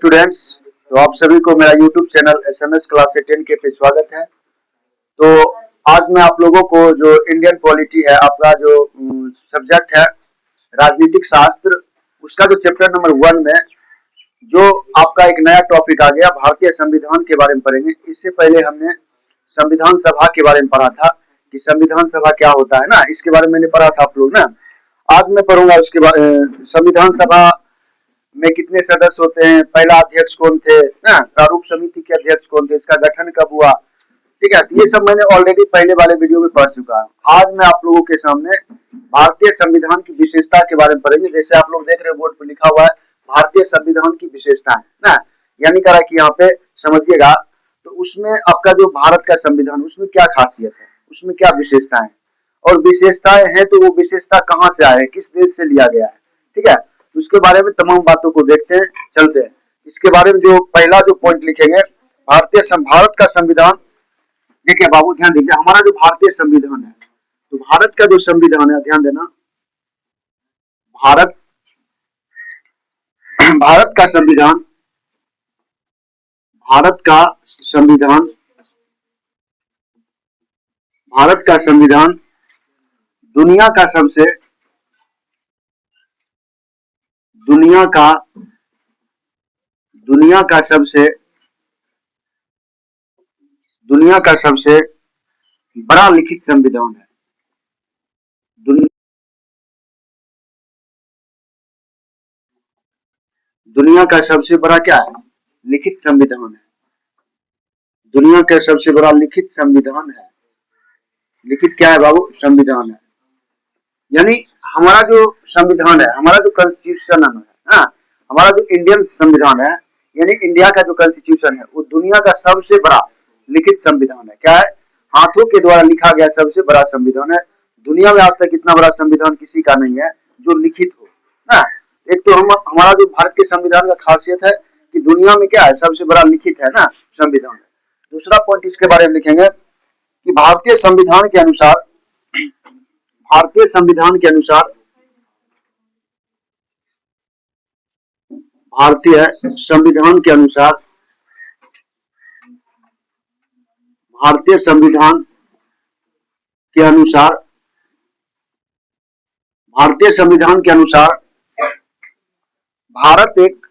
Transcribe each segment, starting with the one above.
Students. तो आप सभी को मेरा यूट्यूब चैनल एसएमएस क्लास 10 के पे स्वागत है। तो आज मैं आप लोगों को जो इंडियन पॉलिटी है, आपका जो सब्जेक्ट है राजनीतिक शास्त्र, उसका जो चैप्टर नंबर 1 में जो आपका एक नया टॉपिक आ गया, भारतीय संविधान के बारे में पढ़ेंगे। इससे पहले हमने संविधान सभा के बारे में पढ़ा था कि संविधान सभा क्या होता है ना, इसके बारे में मैंने पढ़ा था आप लोग ना। आज मैं पढ़ूंगा उसके बारे संविधान सभा में कितने सदस्य होते हैं, पहला अध्यक्ष कौन थे ना, प्रारूप समिति के अध्यक्ष कौन थे, इसका गठन कब हुआ, ठीक है। तो ये सब मैंने ऑलरेडी पहले वाले वीडियो में पढ़ चुका हूँ। आज मैं आप लोगों के सामने भारतीय संविधान की विशेषता के बारे में पढ़ेंगे। जैसे आप लोग देख रहे हो बोर्ड पर लिखा हुआ है भारतीय संविधान की विशेषताएं ना, यानी कह रहा है कि यहाँ पे समझिएगा। तो उसमें आपका जो भारत का संविधान, उसमें क्या खासियत है, उसमें क्या विशेषताएं और विशेषताएं हैं, तो वो विशेषता कहाँ से आए हैं, किस देश से लिया गया है, ठीक है। उसके बारे में तमाम बातों को देखते हैं, चलते हैं। इसके बारे में जो पहला जो पॉइंट लिखेंगे, भारत का संविधान। देखिए बाबू ध्यान दीजिए, हमारा जो भारतीय संविधान है, तो भारत का जो संविधान है, ध्यान देना, भारत भारत का संविधान, भारत का संविधान, भारत का संविधान दुनिया का सबसे दुनिया का सबसे बड़ा लिखित संविधान है। दुनिया का सबसे बड़ा क्या है, लिखित संविधान है। दुनिया का सबसे बड़ा लिखित संविधान है। लिखित क्या है बाबू, संविधान है। यानी हमारा जो संविधान है, हमारा जो कॉन्स्टिट्यूशन है ना, हमारा जो इंडियन संविधान है, यानी इंडिया का जो कॉन्स्टिट्यूशन है, वो दुनिया का सबसे बड़ा लिखित संविधान है। क्या है, हाथों के द्वारा लिखा गया सबसे बड़ा संविधान है। दुनिया में आज तक इतना बड़ा संविधान किसी का नहीं है जो लिखित हो ना। एक तो हमारा जो भारत के संविधान का खासियत है कि दुनिया में क्या है, सबसे बड़ा लिखित है ना संविधान। दूसरा पॉइंट इसके बारे में लिखेंगे कि भारतीय संविधान के अनुसार, भारतीय संविधान के अनुसार, भारतीय संविधान के अनुसार, भारतीय संविधान के अनुसार, भारतीय संविधान के अनुसार भारत एक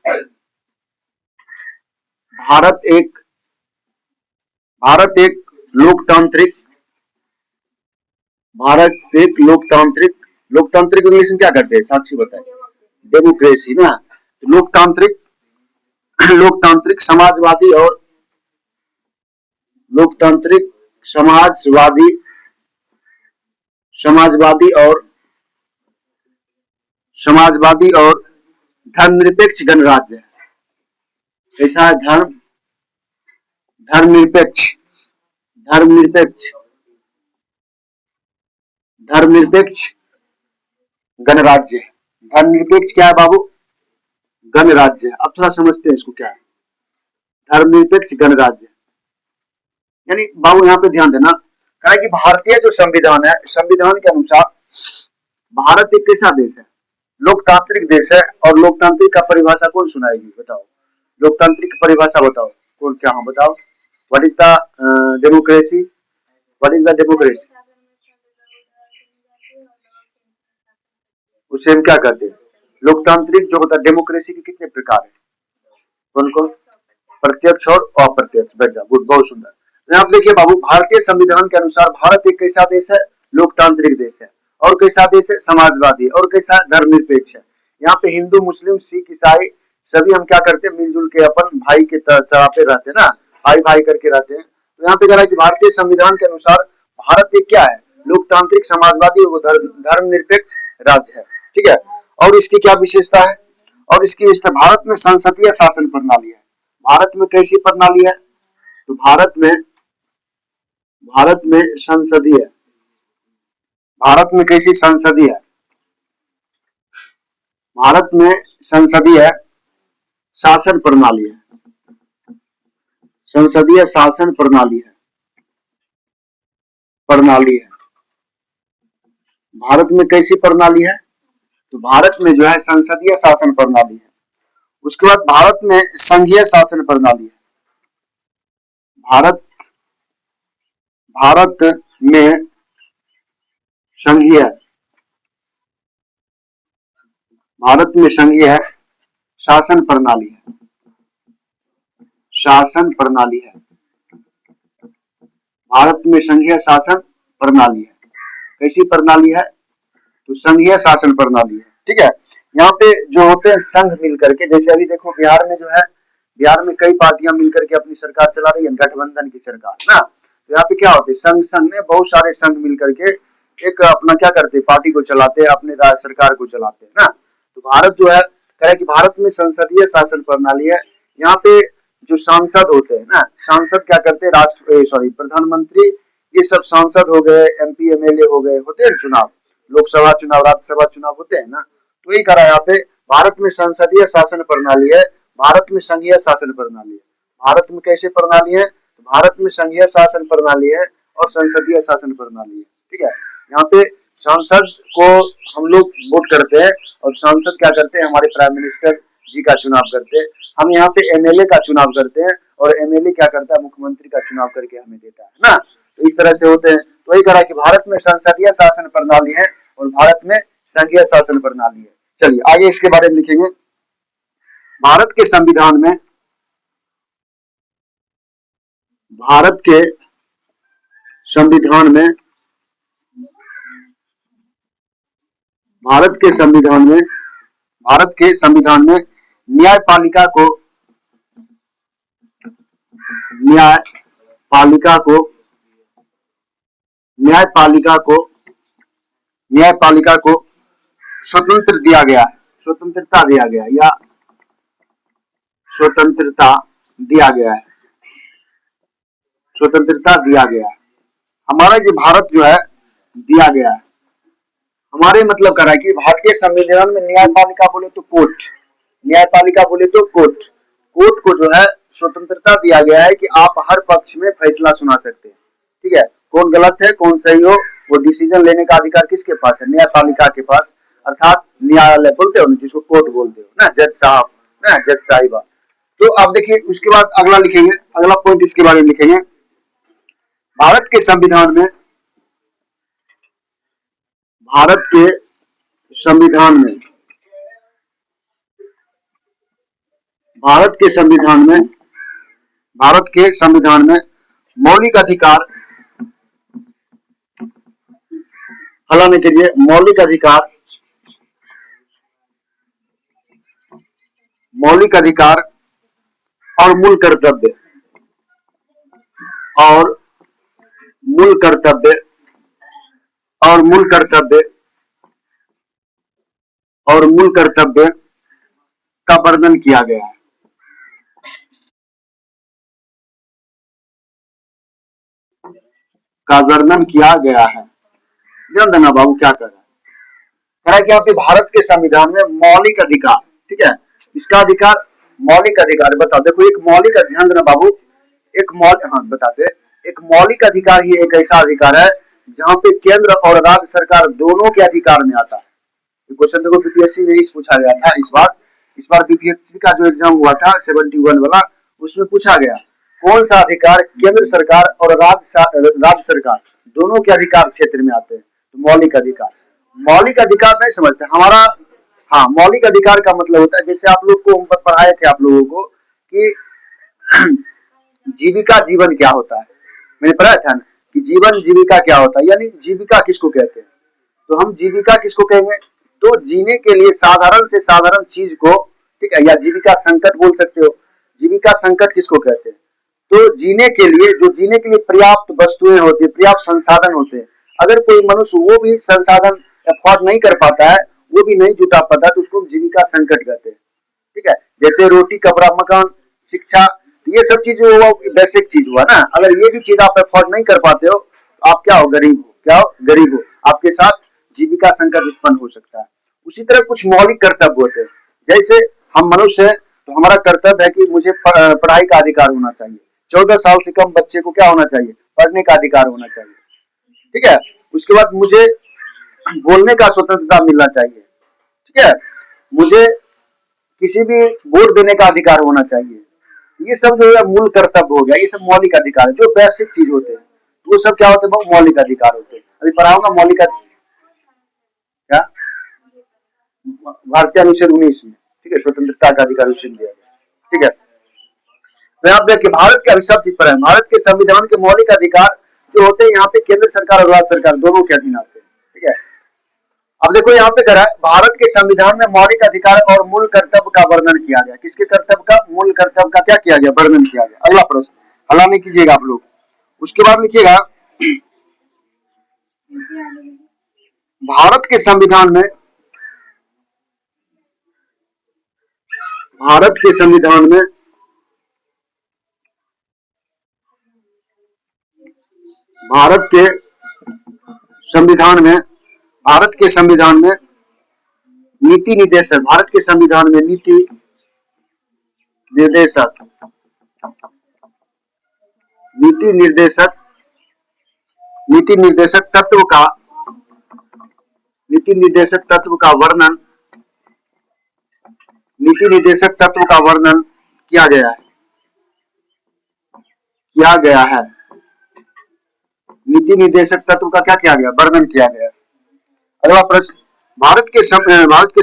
लोकतांत्रिक, भारत एक लोकतांत्रिक, लोकतांत्रिक इंग्लिश में क्या कहते हैं, साक्षी बताए, डेमोक्रेसी ना। लोकतांत्रिक, लोकतांत्रिक समाजवादी और लोकतांत्रिक समाजवादी, समाजवादी और धर्मनिरपेक्ष गणराज्य है। कैसा है, धर्मनिरपेक्ष, धर्मनिरपेक्ष, धर्मनिरपेक्ष गणराज्य। धर्मनिरपेक्ष क्या है बाबू, गणराज्य। अब थोड़ा समझते हैं इसको क्या है, धर्मनिरपेक्ष गणराज्य। यानी बाबू यहाँ पे ध्यान देना, कहा कि भारतीय जो संविधान है, संविधान के अनुसार भारत एक कैसा देश है, लोकतांत्रिक देश है। और लोकतांत्रिक का परिभाषा कौन सुनाएगी, बताओ, लोकतांत्रिक की परिभाषा बताओ कौन, क्या, हाँ बताओ, what is the democracy, what is the democracy, उसे हम क्या कहते हैं, लोकतांत्रिक जो होता है। डेमोक्रेसी के कितने प्रकार है, कौन कौन, प्रत्यक्ष और अप्रत्यक्ष। बेटा गुड, बहुत सुंदर। यहाँ पे देखिए बाबू, भारतीय संविधान के अनुसार भारत एक कैसा देश है, लोकतांत्रिक देश है। और कैसा देश है, समाजवादी। और कैसा, धर्मनिरपेक्ष है। यहाँ पे हिंदू, मुस्लिम, सिख, ईसाई सभी हम क्या करते हैं, मिलजुल के अपन भाई के तरह पे रहते हैं ना, भाई भाई करके रहते हैं। तो यहाँ पे कह रहा है कि भारतीय संविधान के अनुसार भारत एक क्या है, लोकतांत्रिक, समाजवादी और धर्मनिरपेक्ष राज्य है, ठीक है। और इसकी क्या विशेषता है, और इसकी विशेषता, भारत में संसदीय शासन प्रणाली है। भारत में कैसी प्रणाली है, तो भारत में संसदीय, भारत में कैसी संसदीय, भारत में संसदीय शासन प्रणाली है। संसदीय शासन प्रणाली है, भारत में कैसी प्रणाली है, तो भारत में जो है संसदीय शासन प्रणाली है। उसके बाद भारत में संघीय शासन प्रणाली है। भारत भारत में संघीय भारत में संघीय शासन प्रणाली है। शासन प्रणाली है। भारत में संघीय शासन प्रणाली है। कैसी प्रणाली है? तो संघीय शासन प्रणाली है। ठीक है। यहाँ पे जो होते हैं संघ मिलकर के, जैसे अभी देखो बिहार में जो है, बिहार में कई पार्टियां मिलकर के अपनी सरकार चला रही है, गठबंधन की सरकार ना। तो यहाँ पे क्या होते हैं, संघ संघ में बहुत सारे संघ मिलकर के एक अपना क्या करते हैं, पार्टी को चलाते हैं, अपने राज्य सरकार को चलाते हैं ना। तो भारत जो है कह रहे कि भारत में संसदीय शासन प्रणाली है। यहाँ पे जो सांसद होते हैं ना, सांसद क्या करते हैं, प्रधानमंत्री, ये सब सांसद हो गए, एमपी एमएलए हो गए, होते हैं चुनाव, लोकसभा चुनाव, राज्यसभा चुनाव होते हैं ना। तो यही करा यहाँ पे, भारत में संसदीय शासन प्रणाली है, भारत में संघीय शासन प्रणाली है। भारत में कैसे प्रणाली है? तो भारत में संघीय शासन प्रणाली है और संसदीय शासन प्रणाली है। ठीक है। यहाँ पे सांसद को हम लोग वोट करते हैं और सांसद क्या करते हैं, हमारे प्राइम मिनिस्टर जी का चुनाव करते हैं। हम यहाँ पे एमएलए का चुनाव करते हैं और एमएलए क्या करता है, मुख्यमंत्री का चुनाव करके हमें देता है ना। तो इस तरह से होते हैं। तो वही करा कि भारत में संसदीय शासन प्रणाली है और भारत में संघीय शासन प्रणाली है। चलिए आगे इसके बारे में लिखेंगे। भारत के संविधान में भारत के संविधान में भारत के संविधान में भारत के संविधान में न्यायपालिका को न्यायपालिका को न्यायपालिका को न्यायपालिका को स्वतंत्र दिया गया है, स्वतंत्रता दिया गया या स्वतंत्रता दिया गया है, स्वतंत्रता दिया गया है। हमारा जो भारत जो है दिया गया है, हमारे मतलब कर रहा है कि भारतीय संविधान में न्यायपालिका बोले तो कोर्ट, न्यायपालिका बोले तो कोर्ट, कोर्ट को जो है स्वतंत्रता दिया गया है कि आप हर पक्ष में फैसला सुना सकते हैं। ठीक है। कौन गलत है कौन सही हो, वो डिसीजन लेने का अधिकार किसके पास है, न्यायपालिका के पास, अर्थात न्यायालय बोलते हो ना, जिसको कोर्ट बोलते हो ना, जज साहब ना, जज साहिबा। तो आप देखिए उसके बाद अगला लिखेंगे, अगला पॉइंट इसके बारे में लिखेंगे। भारत के संविधान में भारत के संविधान में भारत के संविधान में भारत के संविधान में मौलिक अधिकार फलाने के लिए मौलिक अधिकार और मूल कर्तव्य और मूल कर्तव्य और मूल कर्तव्य और मूल कर्तव्य का वर्णन किया गया है। का वर्णन किया गया है। ध्यान देना बाबू क्या कर रहा है, कह रहा है कि यहाँ पे भारत के संविधान में मौलिक अधिकार, ठीक है, इसका अधिकार मौलिक अधिकार बता, देखो एक मौलिक, ध्यान देना बाबू, एक मौलिक, हाँ बताते, एक मौलिक अधिकार ही एक ऐसा अधिकार है जहाँ पे केंद्र और राज्य सरकार दोनों के अधिकार में आता है। क्वेश्चन देखो बीपीएससी में ही पूछा गया था इस बार बीपीएससी का जो एग्जाम हुआ था 71 वाला, उसमें पूछा गया कौन सा अधिकार केंद्र सरकार और राज्य सरकार दोनों के अधिकार क्षेत्र में आते हैं। तो मौलिक अधिकार, मौलिक अधिकार नहीं समझते हमारा, हाँ मौलिक अधिकार का मतलब होता है, जैसे आप लोग को हम पढ़ाए थे आप लोगों को कि जीविका जीवन क्या होता है, मैंने पढ़ाया था ना कि जीवन जीविका क्या होता है, यानी जीविका किसको कहते हैं। तो हम जीविका किसको कहेंगे, तो जीने के लिए साधारण से साधारण चीज को, ठीक है, या जीविका संकट बोल सकते हो, जीविका संकट किसको कहते हैं, तो जीने के लिए, जो जीने के लिए पर्याप्त वस्तुएं होती है, पर्याप्त संसाधन होते हैं, अगर कोई मनुष्य वो भी संसाधन अफोर्ड नहीं कर पाता है, वो भी नहीं जुटा पाता, तो उसको जीविका संकट कहते हैं। ठीक है, जैसे रोटी कपड़ा मकान शिक्षा, ये सब चीज वो बेसिक चीज हुआ ना, अगर ये भी चीज आप अफोर्ड नहीं कर पाते हो तो आप क्या हो, गरीब हो, क्या हो, गरीब हो, आपके साथ जीविका संकट उत्पन्न हो सकता है। उसी तरह कुछ मौलिक कर्तव्य होते हैं, जैसे हम मनुष्य हैं तो हमारा कर्तव्य है कि मुझे पढ़ाई का अधिकार होना चाहिए, 14 साल से कम बच्चे को क्या होना चाहिए, पढ़ने का अधिकार होना चाहिए। ठीक है, उसके बाद मुझे बोलने का स्वतंत्रता मिलना चाहिए। ठीक है, मुझे किसी भी वोट देने का अधिकार होना चाहिए। ये सब जो है मूल कर्तव्य हो गया, ये सब मौलिक अधिकार है, जो बेसिक चीज होते हैं वो सब क्या होते हैं, वो मौलिक अधिकार होते हैं। अभी पढ़ाऊंगा मौलिक क्या भारतीय अनुच्छेद 19 में, ठीक है, स्वतंत्रता का अधिकार उसे दिया गया, ठीक है। तो आप देखिए भारत के अभी सब चीज पर है, भारत के संविधान के मौलिक अधिकार जो होते हैं यहाँ पे केंद्र सरकार और राज्य सरकार दोनों के अधीन आते हैं, ठीक है। अब देखो यहाँ पे कह रहा है भारत के संविधान में मौलिक अधिकार और मूल कर्तव्य का वर्णन किया गया। किसके कर्तव्य का, मूल कर्तव्य का क्या किया गया, वर्णन किया गया। अगला प्रश्न, हल्ला नहीं कीजिएगा आप लोग। उसके बाद लिखिएगा भारत के संविधान में, भारत के संविधान में भारत के संविधान में भारत के संविधान में नीति निर्देशक, भारत के संविधान में नीति निर्देशक, नीति निर्देशक, नीति निर्देशक तत्व का, नीति निर्देशक तत्व का वर्णन, नीति निर्देशक तत्व का वर्णन किया गया है, किया गया है। नीति निर्देशक तत्व का क्या किया गया, वर्णन किया गया। अगला प्रश्न, भारत के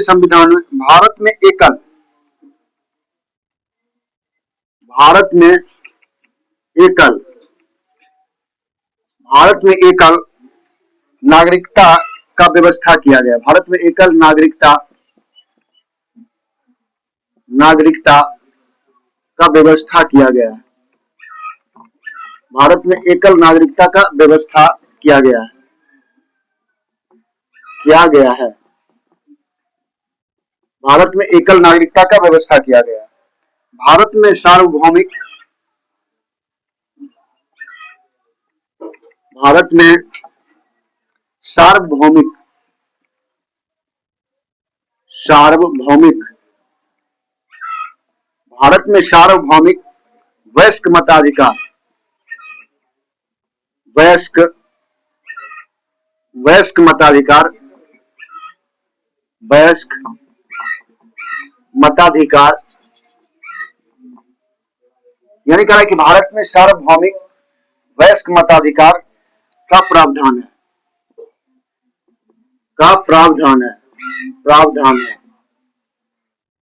संविधान में भारत में एकल, भारत में एकल, भारत में एकल नागरिकता का व्यवस्था किया गया। भारत में एकल नागरिकता, नागरिकता का व्यवस्था किया गया है। भारत में एकल नागरिकता का व्यवस्था किया गया है, किया गया है। भारत में एकल नागरिकता का व्यवस्था किया गया है। भारत में सार्वभौमिक, भारत में सार्वभौमिक, सार्वभौमिक, भारत में सार्वभौमिक वयस्क मताधिकार, वयस्क, वयस्क मताधिकार, वयस्क मताधिकार, यानी कह रहा है कि भारत में सार्वभौमिक वयस्क मताधिकार का प्रावधान है, का प्रावधान है, प्रावधान है,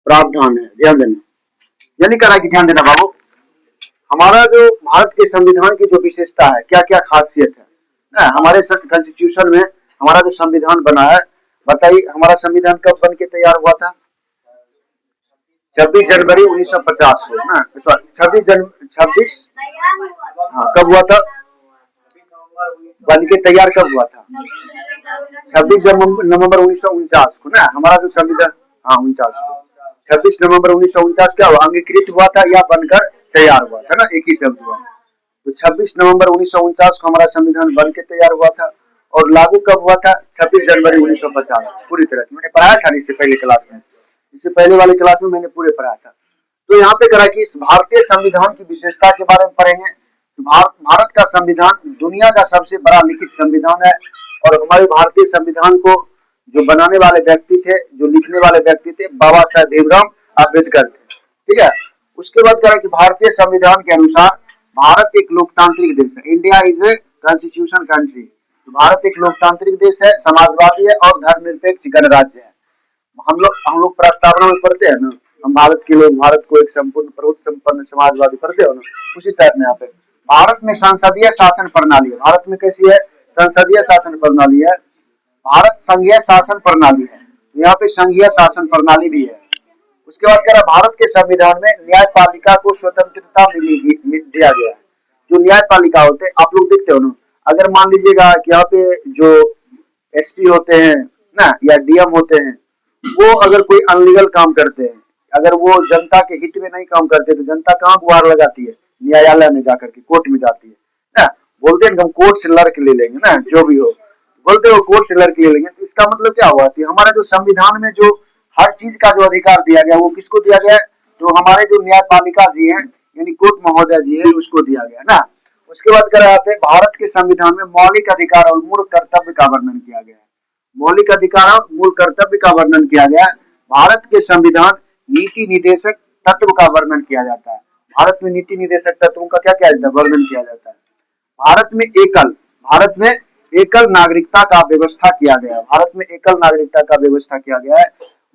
प्रावधान है, ध्यान देना। यानी कह रहा है कि ध्यान देना बाबू, हमारा जो भारत के संविधान की जो विशेषता है, क्या क्या खासियत है ना, हमारे कॉन्स्टिट्यूशन में हमारा जो संविधान बना है, बताइए हमारा संविधान कब बन के तैयार हुआ था, 26 जनवरी 1950 को ना, 26 हाँ कब हुआ था, बन के तैयार कब हुआ था, 26 नवंबर 1949 को ना, हमारा जो संविधान, हाँ 49 को, 26 नवंबर 1949 क्या हुआ, अंगीकृत हुआ था या बनकर तैयार हुआ था ना, एक ही शब्द हुआ। तो 26 नवंबर 1949 को हमारा संविधान बन के तैयार हुआ था और लागू कब हुआ था, 26 जनवरी 1950 पूरी तरह से। मैंने पढ़ाया था इससे पहले क्लास में, इससे पहले वाले क्लास में मैंने पूरे पढ़ाया था। तो यहाँ पे करा कि इस भारतीय संविधान की विशेषता के बारे में पढ़ेंगे। भारत का संविधान दुनिया का सबसे बड़ा लिखित संविधान है और हमारे भारतीय संविधान को जो बनाने वाले व्यक्ति थे, जो लिखने वाले व्यक्ति थे, बाबा साहेब भीमराव अम्बेडकर थे, ठीक है। उसके बाद कह कि भारतीय संविधान के अनुसार भारत एक लोकतांत्रिक देश है, India is a constitution country. Bharat एक लोकतांत्रिक देश है, समाजवादी है और धर्मनिरपेक्ष गणराज्य है। हम लोग प्रस्तावना में पढ़ते हैं ना, हम भारत के लोग भारत को एक संपूर्ण प्रभुत्व संपन्न समाजवादी पढ़ते हो ना, उसी टाइप में यहाँ पे भारत में संसदीय शासन प्रणाली है। भारत में कैसी है, संसदीय शासन प्रणाली है। भारत संघीय शासन प्रणाली है, यहाँ पे संघीय शासन प्रणाली भी है। उसके बाद कह रहा भारत के संविधान में न्यायपालिका को स्वतंत्रता दिया गया है। जो न्यायपालिका होते हैं, आप लोग देखते हो ना, अगर मान लीजिएगा कि यहाँ पे जो एसपी होते हैं ना या डीएम होते हैं, वो अगर कोई अनलीगल काम करते हैं, अगर वो जनता के हित में नहीं काम करते, तो जनता कहाँ गुहार लगाती है, न्यायालय में जाकर के, कोर्ट में जाती है ना। बोलते हैं हम कोर्ट से लड़ के ले लेंगे ना, जो भी हो बोलते हो कोर्ट से लड़ के ले लेंगे। तो इसका मतलब क्या हुआ कि हमारे जो संविधान में जो हर चीज का जो अधिकार दिया गया, वो किसको दिया गया है, तो हमारे जो न्यायपालिका जी हैं, यानी कोर्ट महोदय जी है, उसको दिया गया ना। उसके बाद कह रहे भारत के संविधान में मौलिक अधिकार और मूल कर्तव्य का वर्णन किया गया है। मौलिक अधिकार और मूल कर्तव्य का वर्णन किया गया। भारत के संविधान नीति निदेशक तत्व का वर्णन किया जाता है। भारत में नीति निदेशक तत्वों का क्या किया जाता है, वर्णन किया जाता है। भारत में एकल नागरिकता का व्यवस्था किया गया है। भारत में एकल नागरिकता का व्यवस्था किया गया है।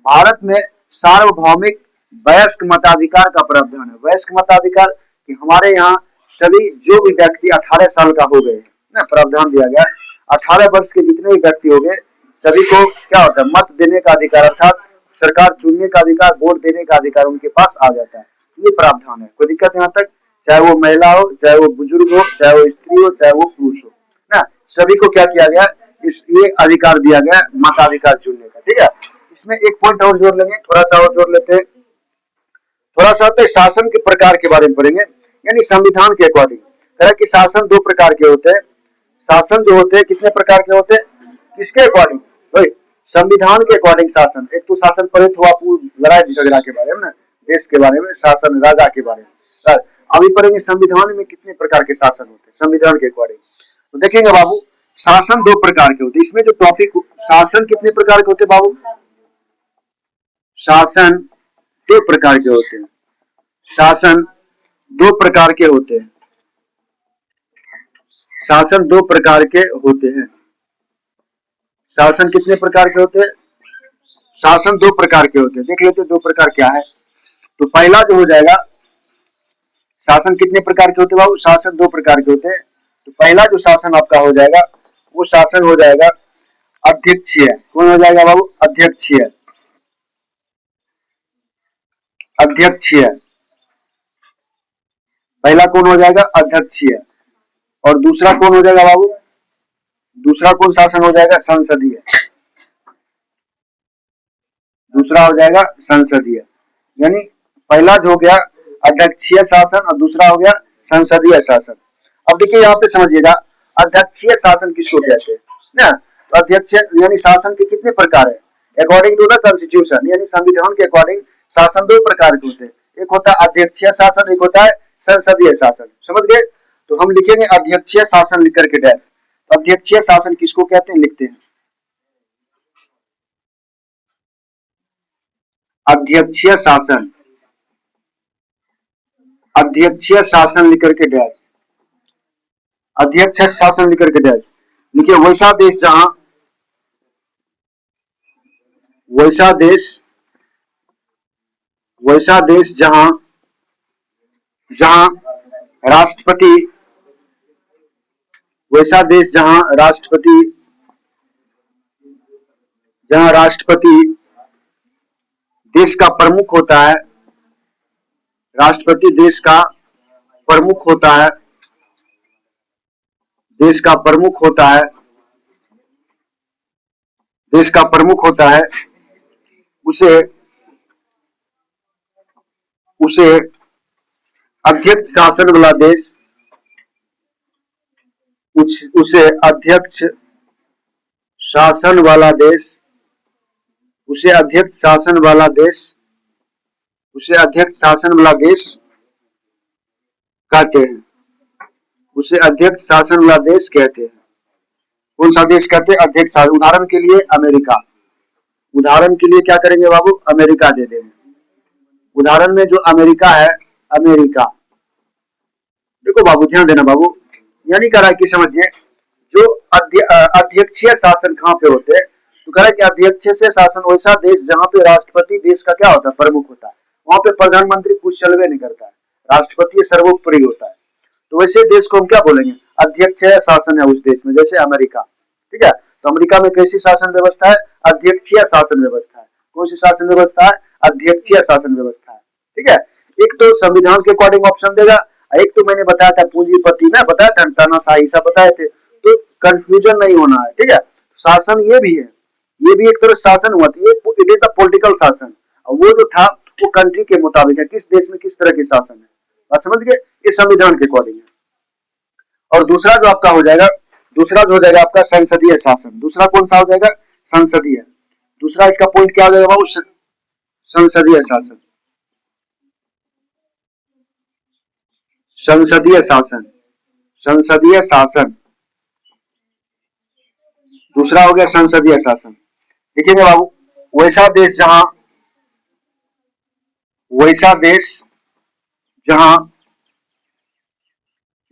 भारत में सार्वभौमिक वयस्क मताधिकार का प्रावधान है। वयस्क मताधिकार कि हमारे यहाँ सभी जो भी व्यक्ति 18 साल का हो गए ना, प्रावधान दिया गया 18 वर्ष के जितने भी व्यक्ति हो गए सभी को क्या होता है, मत देने का अधिकार, अर्थात सरकार चुनने का अधिकार, वोट देने का अधिकार उनके पास आ जाता है। ये प्रावधान है, कोई दिक्कत यहाँ तक, चाहे वो महिला हो, चाहे वो बुजुर्ग हो, चाहे वो स्त्री हो, चाहे वो पुरुष हो ना, सभी को क्या किया गया, इस ये अधिकार दिया गया मताधिकार चुनने का। ठीक है, इसमें एक पॉइंट और जोड़ लेंगे, थोड़ा सा और जोड़ लेते हैं। थोड़ा सा तो शासन के प्रकार के बारे में पढ़ेंगे, यानी संविधान के अकॉर्डिंग। कह कि शासन दो प्रकार के होते हैं। शासन जो होते हैं कितने प्रकार के होते हैं, किसके अकॉर्डिंग, भाई संविधान के अकॉर्डिंग शासन। एक तो शासन पढ़े तो आप लड़ाई झगड़ा के बारे में ना, देश के बारे में, शासन राजा के बारे में। अभी पढ़ेंगे संविधान में कितने प्रकार के शासन होते हैं संविधान के अकॉर्डिंग। तो देखेंगे बाबू, शासन दो प्रकार के होते हैं। इसमें जो टॉपिक, शासन कितने प्रकार के होते हैं बाबू, शासन दो प्रकार के होते हैं। शासन दो प्रकार के होते हैं। शासन दो प्रकार के होते हैं। शासन कितने प्रकार के होते हैं, शासन दो प्रकार के होते हैं। देख लेते हैं दो प्रकार क्या है। तो पहला जो हो जाएगा, शासन कितने प्रकार के होते हैं बाबू, शासन दो प्रकार के होते हैं। तो पहला जो शासन आपका हो जाएगा वो शासन हो जाएगा अध्यक्षीय। कौन हो जाएगा बाबू, अध्यक्षीय। अध्यक्षीय पहला कौन हो जाएगा, अध्यक्षीय। और दूसरा कौन हो जाएगा बाबू, दूसरा कौन शासन हो जाएगा, संसदीय। दूसरा हो जाएगा संसदीय। यानी पहला जो हो गया अध्यक्षीय शासन और दूसरा हो गया संसदीय शासन। अब देखिए यहाँ पे समझिएगा, अध्यक्षीय शासन किसको कहते हैं ना। तो अध्यक्ष यानी शासन के कितने प्रकार है, अकॉर्डिंग टू द कॉन्स्टिट्यूशन, यानी संविधान के अकॉर्डिंग शासन दो प्रकार के होते हैं। एक होता है अध्यक्षीय शासन, एक होता है संसदीय शासन। समझ गए। तो हम लिखेंगे अध्यक्षीय शासन लिख करके डैश। अध्यक्षीय शासन किसको कहते हैं, लिखते हैं अध्यक्षीय शासन। अध्यक्षीय शासन लिख करके डैश, अध्यक्ष शासन लिख करके डैश लिखिए। वैसा देश जहां, वैसा देश, वैसा देश जहां जहां राष्ट्रपति, वैसा देश जहां राष्ट्रपति, जहां राष्ट्रपति देश का प्रमुख होता है, राष्ट्रपति देश का प्रमुख होता है, देश का प्रमुख होता है, देश का प्रमुख होता है, उसे उसे अध्यक्ष शासन वाला देश, उसे अध्यक्ष शासन वाला देश, उसे अध्यक्ष शासन वाला देश, उसे अध्यक्ष शासन वाला देश कहते हैं। उसे अध्यक्ष शासन वाला देश कहते हैं। कौन सा देश कहते हैं, अध्यक्ष शासन। उदाहरण के लिए अमेरिका, उदाहरण के लिए क्या करेंगे बाबू, अमेरिका दे देंगे। उदाहरण में जो अमेरिका है, अमेरिका, देखो बाबू ध्यान देना बाबू, यानी कह रहा है कि समझिए जो अध्यक्षीय शासन कहाँ पे होते हैं, तो कह रहा है कि अध्यक्षीय शासन वैसा देश जहाँ पे राष्ट्रपति देश का क्या होता है, प्रमुख होता है। वहां पे प्रधानमंत्री कुछ चलवे नहीं करता है, राष्ट्रपति सर्वोपरि होता है। तो वैसे देश को हम क्या बोलेंगे, अध्यक्षीय शासन है उस देश में, जैसे अमेरिका। ठीक है, तो अमेरिका में कैसी शासन व्यवस्था है, अध्यक्षीय शासन व्यवस्था है। कौन सी शासन व्यवस्था है, अध्यक्षीय शासन व्यवस्था है। ठीक है, एक तो संविधान के अकॉर्डिंग ऑप्शन देगा, एक तो मैंने बताया था पूंजीपति ना, बताया था तानाशाही सब बताए थे, तो कंफ्यूजन नहीं होना है। ठीक है, शासन ये भी है, ये भी एक तरह शासन हुआ, ये इट इज द पॉलिटिकल शासन। और वो जो था वो कंट्री के मुताबिक है, किस देश में किस तरह के शासन है, बात समझ गए, ये संविधान के अकॉर्डिंग है। और दूसरा जो आपका हो जाएगा, दूसरा जो हो जाएगा आपका संसदीय शासन। दूसरा कौन सा हो जाएगा, संसदीय। दूसरा इसका पॉइंट क्या हो जाएगा बाबू, संसदीय शासन। संसदीय शासन, संसदीय शासन, दूसरा हो गया संसदीय शासन। देखिएगा बाबू, वैसा देश जहां वैसा देश जहां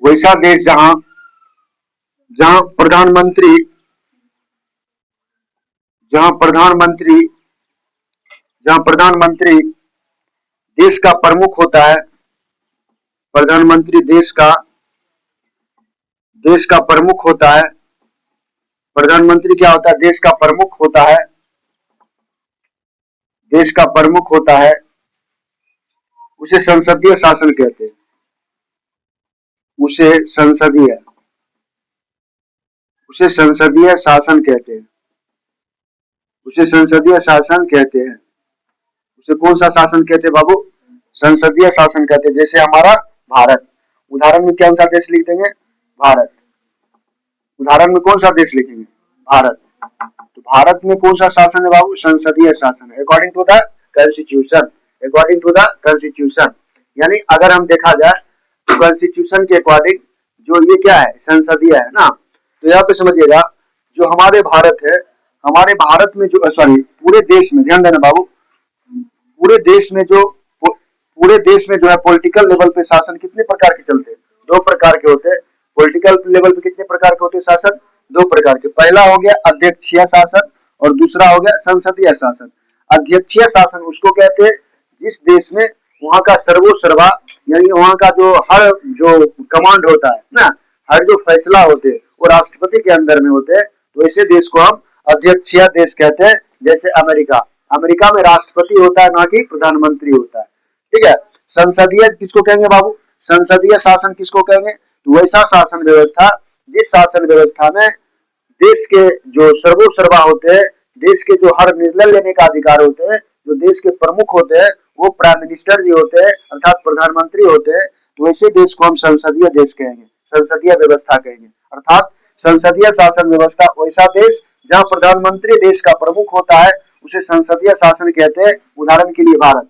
वैसा देश जहां जहां प्रधानमंत्री जहां प्रधानमंत्री जहां प्रधानमंत्री देश का प्रमुख होता है, प्रधानमंत्री देश का प्रमुख होता है। प्रधानमंत्री क्या होता है? देश का प्रमुख होता है, देश का प्रमुख होता है, उसे संसदीय शासन कहते हैं। उसे संसदीय उसे संसदीय शासन कहते हैं। उसे संसदीय शासन कहते हैं। उसे कौन सा शासन कहते हैं बाबू? संसदीय शासन कहते हैं। जैसे हमारा भारत, उदाहरण में कौन सा देश लिख देंगे? भारत। उदाहरण में कौन सा देश लिखेंगे? भारत। तो भारत में कौन सा शासन है बाबू? संसदीय शासन है, according to the constitution. According to the constitution, यानी अगर हम देखा जाए तो कॉन्स्टिट्यूशन के अकॉर्डिंग जो ये क्या है? संसदीय है ना। तो यहाँ पे समझिएगा, जो हमारे भारत है, हमारे भारत में जो सॉरी पूरे देश में, ध्यान देना बाबू, पूरे देश में जो है पॉलिटिकल लेवल पे शासन कितने प्रकार के चलते हैं? दो प्रकार के होते हैं। पॉलिटिकल लेवल पे कितने प्रकार के होते हैं शासन? दो प्रकार के। पहला हो गया अध्यक्षीय शासन और दूसरा हो गया संसदीय शासन। अध्यक्षीय शासन उसको कहते हैं जिस देश में वहां का सर्वोसर्वा, यानी वहां का जो कमांड होता है ना, हर जो फैसला होते हैं वो राष्ट्रपति के अंदर में होते हैं, तो ऐसे देश को हम अध्यक्षीय देश कहते हैं। जैसे अमेरिका, अमेरिका में राष्ट्रपति होता है, ना कि प्रधानमंत्री होता है। ठीक है। संसदीय किसको कहेंगे बाबू? संसदीय शासन किसको कहेंगे? तो वैसा शासन व्यवस्था जिस शासन व्यवस्था में देश के जो सर्वोसर्वा होते हैं, देश के जो हर निर्णय लेने का अधिकार होते हैं, जो देश के प्रमुख होते हैं, वो प्राइम मिनिस्टर जी होते हैं, अर्थात प्रधानमंत्री होते हैं। तो ऐसे देश को हम संसदीय देश कहेंगे, संसदीय व्यवस्था कहेंगे। अर्थात संसदीय शासन व्यवस्था वैसा देश जहां प्रधानमंत्री देश का प्रमुख होता है, उसे संसदीय शासन कहते हैं। उदाहरण के लिए भारत।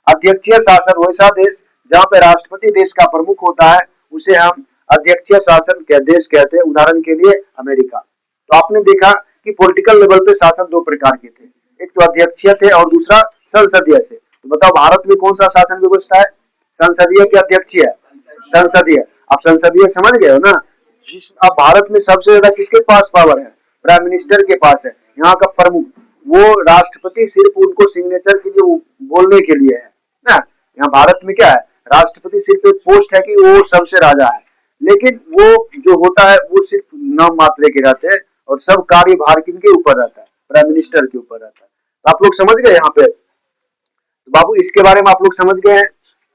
अध्यक्षीय शासन वैसा देश जहां पे राष्ट्रपति देश का प्रमुख होता है, उसे हम अध्यक्षीय शासन के देश कहते हैं। उदाहरण के लिए अमेरिका। तो आपने देखा कि पॉलिटिकल लेवल पे शासन दो प्रकार के थे, एक तो अध्यक्षीय थे और दूसरा संसदीय थे। तो बताओ भारत में कौन सा शासन व्यवस्था है? संसदीय की अध्यक्षीय? संसदीय। आप संसदीय समझ गए हो ना। अब भारत में सबसे ज्यादा किसके पास पावर है? प्राइम मिनिस्टर के पास है, यहाँ का प्रमुख। वो राष्ट्रपति सिर्फ उनको सिग्नेचर के लिए बोलने के लिए है ना। यहाँ भारत में क्या है? राष्ट्रपति सिर्फ एक पोस्ट है कि वो सबसे राजा है, लेकिन वो जो होता है वो सिर्फ नाम मात्र के रहते हैं और सब कार्यभार किनके ऊपर रहता है? प्राइम मिनिस्टर के ऊपर रहता है। तो आप लोग समझ गए यहाँ पे। तो बाबू इसके बारे में आप लोग समझ गए हैं।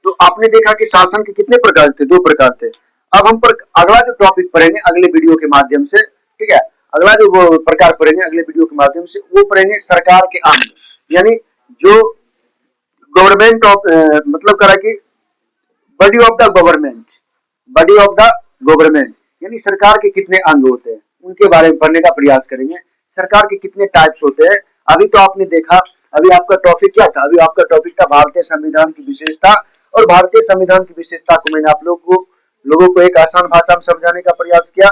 तो आपने देखा कि शासन के कितने प्रकार थे? दो प्रकार थे। अब हम अगला जो टॉपिक पढ़ेंगे अगले वीडियो के माध्यम से, ठीक है, अगला जो प्रकार पढ़ेंगे अगले वीडियो के माध्यम से, वो पढ़ेंगे सरकार के अंग, यानी जो गवर्नमेंट ऑफ मतलब करा कि body of the government, body of the government, यानी सरकार के कितने अंग होते हैं उनके बारे में पढ़ने का प्रयास करेंगे। सरकार के कितने टाइप्स होते हैं। अभी तो आपने देखा, अभी आपका टॉपिक क्या था? अभी आपका टॉपिक था भारतीय संविधान की विशेषता, और भारतीय संविधान की विशेषता को मैंने आप लोगों को एक आसान भाषा में समझाने का प्रयास किया।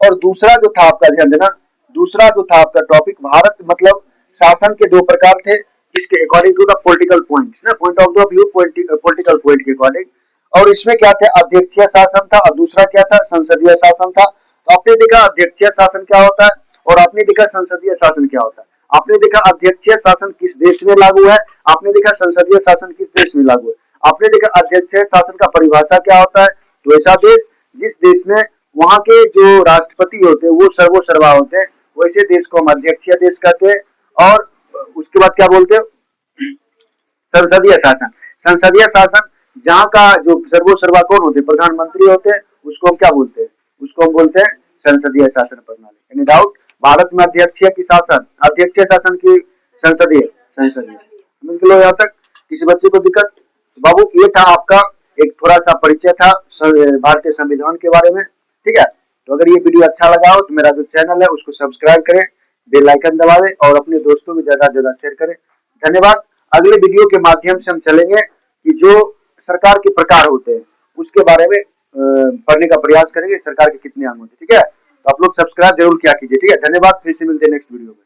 और दूसरा जो था आपका, ध्यान देना, दूसरा जो था आपका टॉपिक भारत मतलब शासन के दो प्रकार थे, इसके according to the political points ना, point of the view political point के अकॉर्डिंग। और इसमें क्या था? अध्यक्षीय शासन था और दूसरा क्या था? संसदीय शासन था। तो आपने देखा अध्यक्षीय शासन क्या होता है और आपने देखा संसदीय शासन क्या होता है। आपने देखा अध्यक्षीय शासन किस देश में लागू है, आपने देखा संसदीय शासन किस देश में लागू है। आपने देखा अध्यक्षीय शासन का परिभाषा क्या होता है, तो ऐसा देश जिस देश में वहां के जो राष्ट्रपति होते हैं वो सर्वोसर्वा होते हैं, वैसे देश को हम अध्यक्षीय देश कहते हैं। और उसके बाद क्या बोलते हैं? संसदीय शासन। संसदीय शासन जहाँ का जो सर्वोसर्वा कौन होते हैं? प्रधानमंत्री होते हैं, उसको हम क्या बोलते हैं? उसको हम बोलते हैं संसदीय शासन प्रणाली। Any doubt? भारत में अध्यक्षीय की शासन, अध्यक्षीय शासन की संसदीय, संसदीय यहाँ तक किसी बच्चे को दिक्कत? बाबू ये था आपका एक थोड़ा सा परिचय था भारतीय संविधान के बारे में, ठीक है। तो अगर ये वीडियो अच्छा लगा हो तो मेरा जो चैनल है उसको सब्सक्राइब करें, बेल आइकन दबावें और अपने दोस्तों में ज्यादा से ज्यादा शेयर करें। धन्यवाद। अगले वीडियो के माध्यम से हम चलेंगे कि जो सरकार के प्रकार होते हैं उसके बारे में पढ़ने का प्रयास करेंगे, सरकार के कितने अंग होते हैं, ठीक है। तो आप लोग सब्सक्राइब जरूर किया कीजिए, ठीक है। धन्यवाद। फिर से मिलते हैं नेक्स्ट वीडियो में।